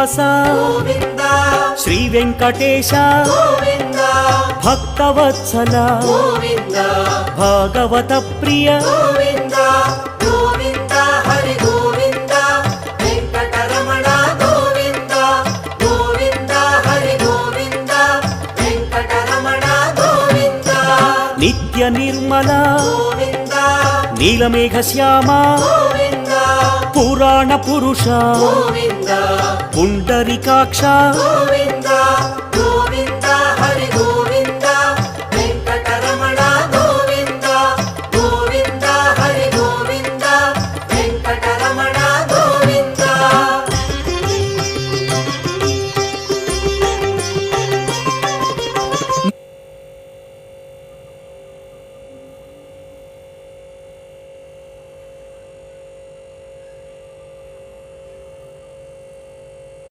శ్రీనివాస శ్రీ వెంకటేశ భక్తవత్సల భాగవత ప్రియ నిత్య నిర్మల నీలమేఘ శ్యామ పురాణ పురుష పుండరీకాక్ష